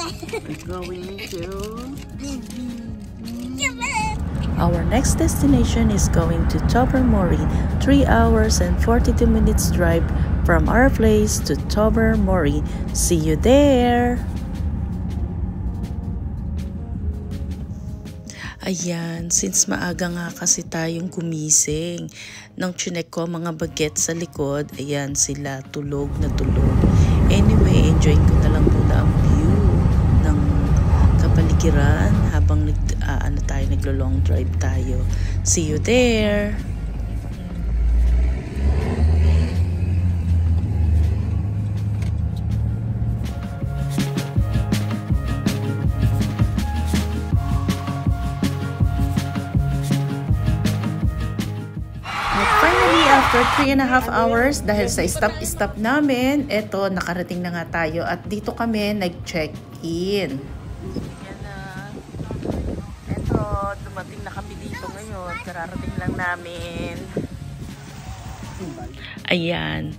We're going to... Our next destination is going to Tobermory, 3 hours and 42 minutes drive from our place to Tobermory. See you there! Ayan, since maaga nga kasi tayong gumising, nang chinek ko mga bagets sa likod, ayan sila tulog na tulog. Anyway, enjoying ko na lang muna ang view ng kapaligiran habang naglo-long drive tayo. See you there! After 3.5 hours, dahil sa stop namin, eto, nakarating na nga tayo at dito kami nag-check-in. Yan na. Eto, dumating na kami dito ngayon. Kararating lang namin. Ayan.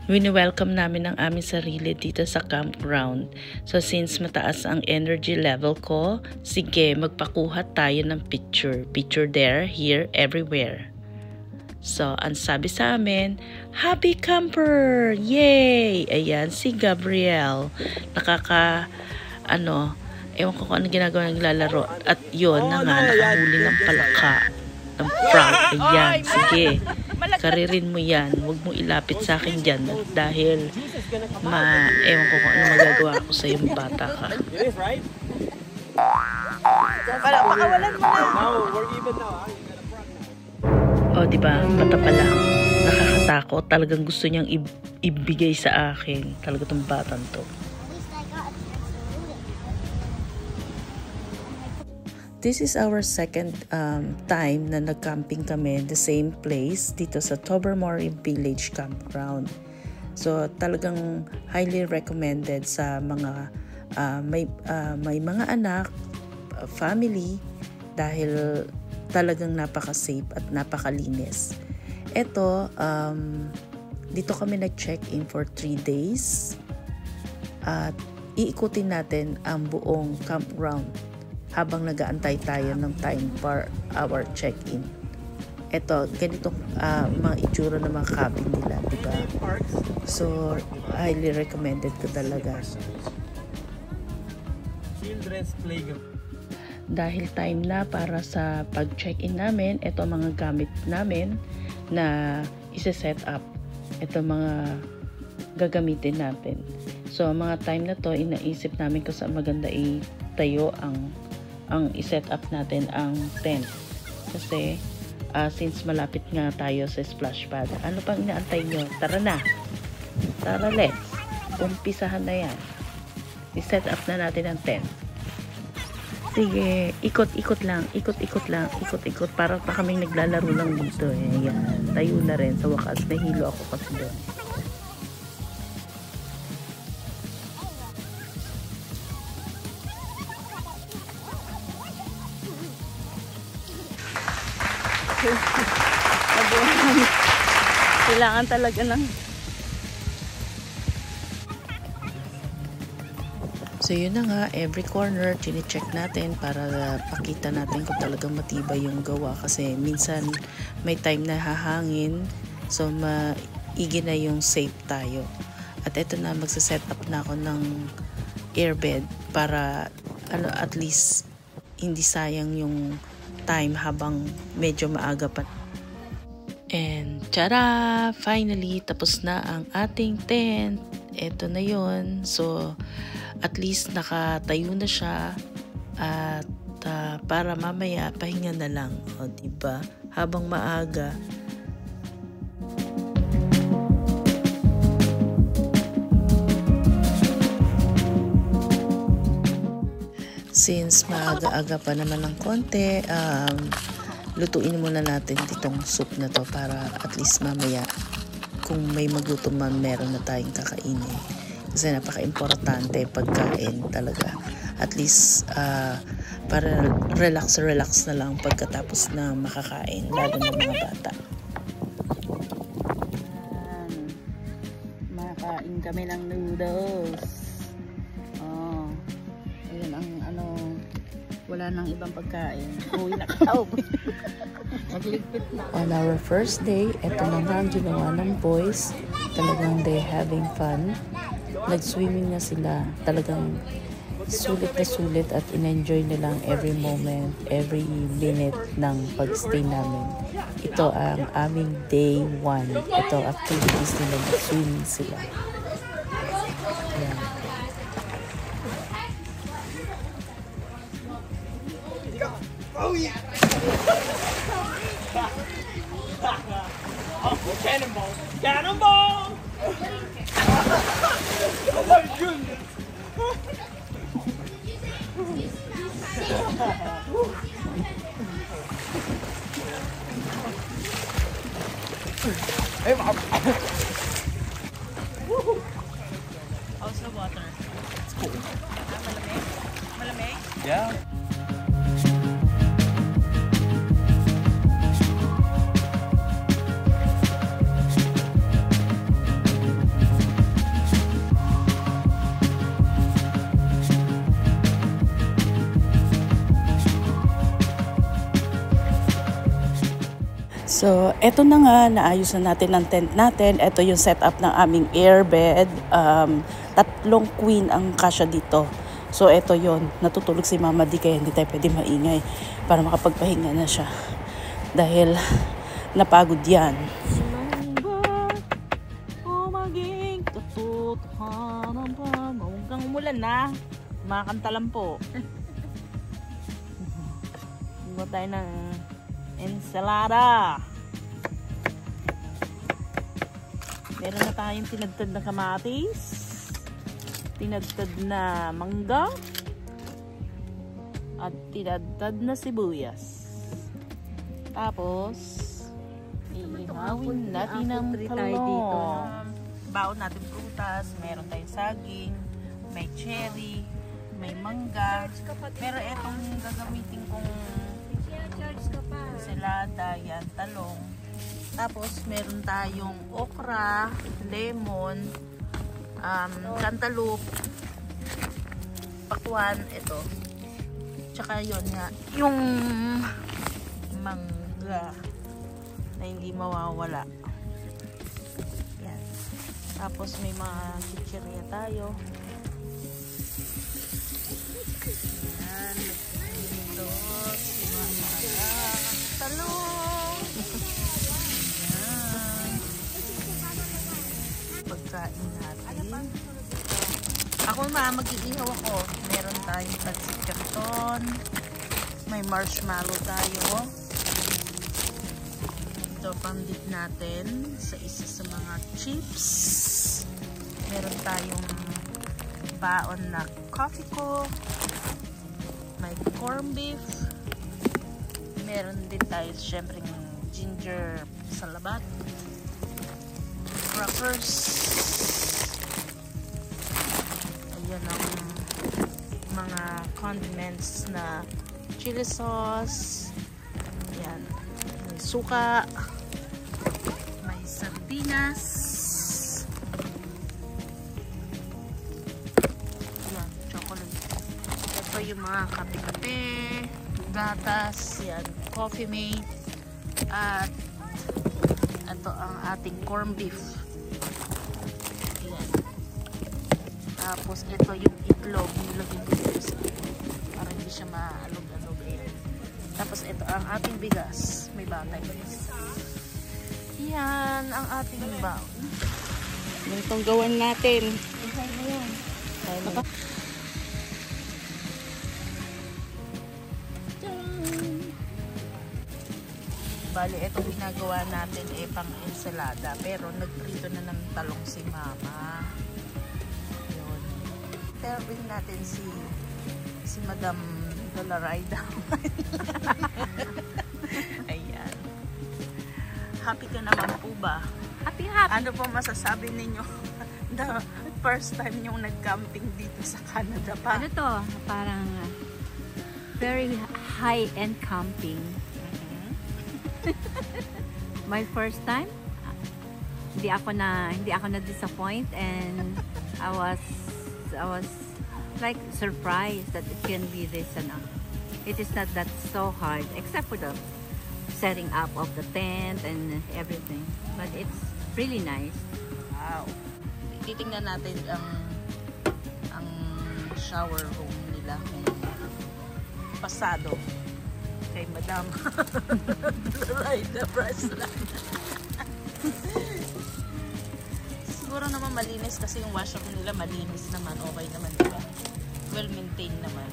Wini-welcome namin ang aming sarili dito sa campground. So, since mataas ang energy level ko, sige, magpakuha tayo ng picture. Picture there, here, everywhere. So, ang sabi sa amin, Happy Camper! Yay! Ayan, si Gabriel. Ewan ko kung ano ginagawa ng lalaro. At yun na nga, nakahuli ng palaka. Ng frog. Ayan, sige. Karirin mo yan. Huwag mo ilapit sa akin dyan. Dahil, ewan ko kung ano magagawa ko sa yung bata ka. Pakawalan mo na! No, we're even now. O, diba? Bata pa lang. Nakakatakot. Talagang gusto niyang ibigay sa akin. Talaga tong batang to. This is our second time na nag-camping kami the same place dito sa Tobermory Village Campground. So, talagang highly recommended sa mga may mga anak, family, dahil talagang napaka-safe at napakalinis. Ito, dito kami nag-check-in for 3 days at iikutin natin ang buong campground habang nag-aantay tayo ng time for our check-in. Ito, ganito mga itsura ng mga cabin nila, diba? So, highly recommended ko talaga. Children's playground. Dahil time na para sa pag-check-in namin, ito mga gamit namin na isi-set up. Ito mga gagamitin natin. So, mga time na to, inaisip namin kung saan maganda itayo ang i-set up natin ang tent. Kasi, since malapit nga tayo sa splash pad, ano pang inaantay nyo? Tara na! Tara, let's! Umpisahan na yan. I-set up na natin ang tent. Sige, ikot-ikot lang, ikot-ikot para pa kaming naglalaro lang dito eh. Ayan, tayo na rin sa wakas, nahilo ako kasi doon. Kailangan talaga ng So yun na nga, every corner chine-check natin para pakita natin kung talagang matibay yung gawa kasi minsan may time na hahangin, so maigi na yung safe tayo. At eto na, magsa-set up na ako ng airbed para at least hindi sayang yung time habang medyo maaga pa. And tara! Finally, tapos na ang ating tent. Eto na yun. So, at least nakatayo na siya at para mamaya pahinga na lang, o diba? Habang maaga. Since maaga-aga pa naman ng konti, lutuin muna natin itong soup na to para at least mamaya kung may magutom man meron na tayong kakainin. Kasi napaka-importante pagkain talaga. At least para relax na lang pagkatapos na makakain, lalo ng mga bata. Makain kami ng noodles. Oh. wala nang ibang pagkain. Uwi na tao. Nagligpit na. On our first day, eto na nga ang ginawa ng boys. Talagang they having fun. Nag-swimming na sila. Talagang sulit na sulit at in-enjoy nilang every moment, every minute ng pag-stay namin. Ito ang aming day 1. Ito activities nila, swimming sila. Yan. Oh yeah! Oh, cannonball! Cannonball! Oh my goodness! Hey, Mom! How's the water? It's cool. Malamig? Malamig? Yeah. So, eto na nga, naayos na natin ang tent natin. Ito yung setup ng aming airbed. 3 queen ang kasya dito. So, eto yon. Natutulog si Mama Di kaya hindi tayo pwede maingay para makapagpahinga na siya. Dahil napagod yan. Maging katotohanan pa. Huwag umulan na. Makakanta lang po. Huwag tayo ng ensalada. Meron na tayong tinadtad na kamatis, tinadtad na mangga, at tinadtad na sibuyas. Tapos, ihawin natin ang talong. Baon natin prutas, meron tayong saging, may cherry, may mangga. Pero etong gagamitin kong ensalada, yan, talong. Tapos, meron tayong okra, lemon, cantaloupe, pakwan, ito. Tsaka yun nga, yung mangga na hindi mawawala. Yan. Tapos, may mga chichirya tayo. Yan. Ito, talong. Yan. Pagkain natin. Ako mag-iihaw ako. Meron tayong pancit canton. May marshmallow tayo. Ito pang-dip natin sa isa sa mga chips. Meron tayong baon na coffee ko. May corned beef. Meron din tayo syempre ginger sa labat, crackers, ayan ang mga condiments na chili sauce, ayan, may suka, may sardinas, ayan, chocolate. Ito yung mga kape-kape, gatas, yan, coffee mate, at ito ang ating corned beef. Yan. Tapos ito yung itlog, nilagay ko dito para hindi siya maalog-alog. Ayan. Tapos ito ang ating bigas, may batay. Yan ang ating baon. Ganitong gawan natin. Bali, itong ginagawa natin pang ensalada. Pero nagprito na ng talong si Mama. Yun. Serving natin si Madam Dolarayda. Ayan. Happy ka naman po ba? Happy. Ano po masasabi ninyo? The first time yung nag-camping dito sa Canada pa. Ano to? Parang very high-end camping. My first time, hindi ako na disappoint, and I was like surprised that it can be this It is not that so hard, except for the setting up of the tent and everything. But it's really nice. Wow. Titingnan natin ang shower room nila kung pasado kay Madam. Right, the brush lang. Siguro naman malinis kasi yung washroom nila malinis naman. Okay naman, diba? Well maintained naman.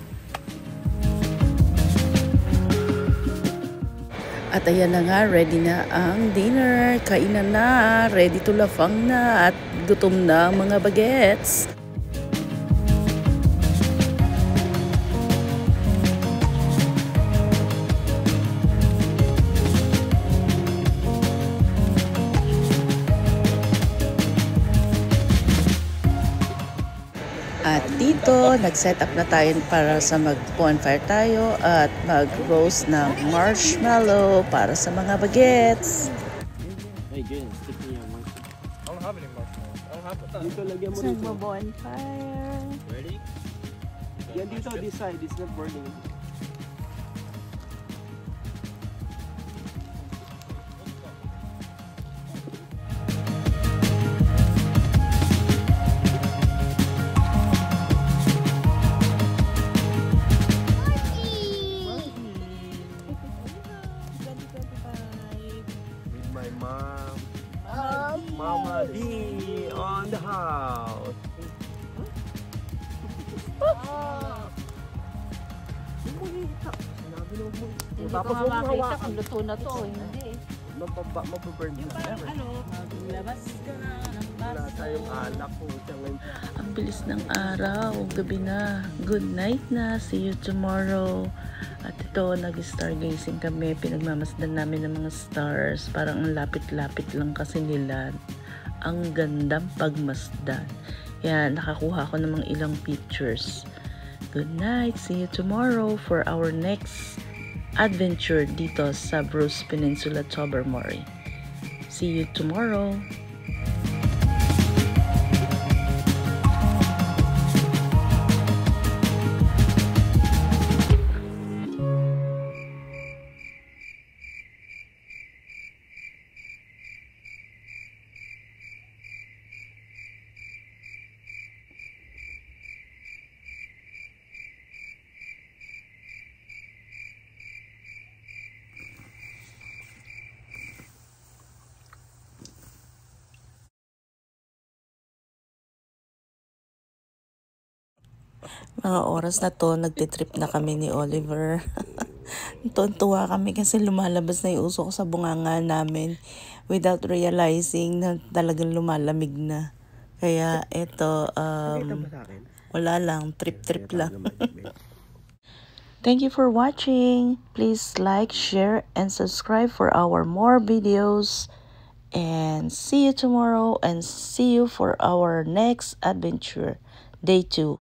At ayan na nga, ready na ang dinner. Kainan na, ready to lafang na at gutom na ang mga bagets. At dito, nag-set up na tayo para sa mag-bonfire tayo at mag-roast ng marshmallow para sa mga bagets. Hey, Jen, stick me on one. I don't have any marshmallows. I don't have that. Dito, lagyan mo Sa dito. bonfire. Ready? Yan dito, this side. It's not burning. With my mom. Mama D on the house. Hindi ko nga makita kung luto na to o hindi. Mapaburn na. Maglabas ka ng Wala tayong alak po. Ang bilis ng araw, gabi na. Good night na, see you tomorrow. At ito, nag-stargazing kami. Pinagmamasdan namin ng mga stars. Parang ang lapit-lapit lang kasi nila. Ang gandang pagmasdan. Yan, nakakuha ko ng mga ilang pictures. Good night, see you tomorrow for our next adventure dito sa Bruce Peninsula, Tobermory. See you tomorrow. Mga oras na to, nagtitrip na kami ni Oliver. Tuwa kami kasi lumalabas na yung uso ko sa bunganga namin without realizing na talagang lumalamig na. Kaya ito, wala lang, trip-trip lang. Thank you for watching. Please like, share, and subscribe for our more videos. And see you tomorrow and see you for our next adventure, day 2.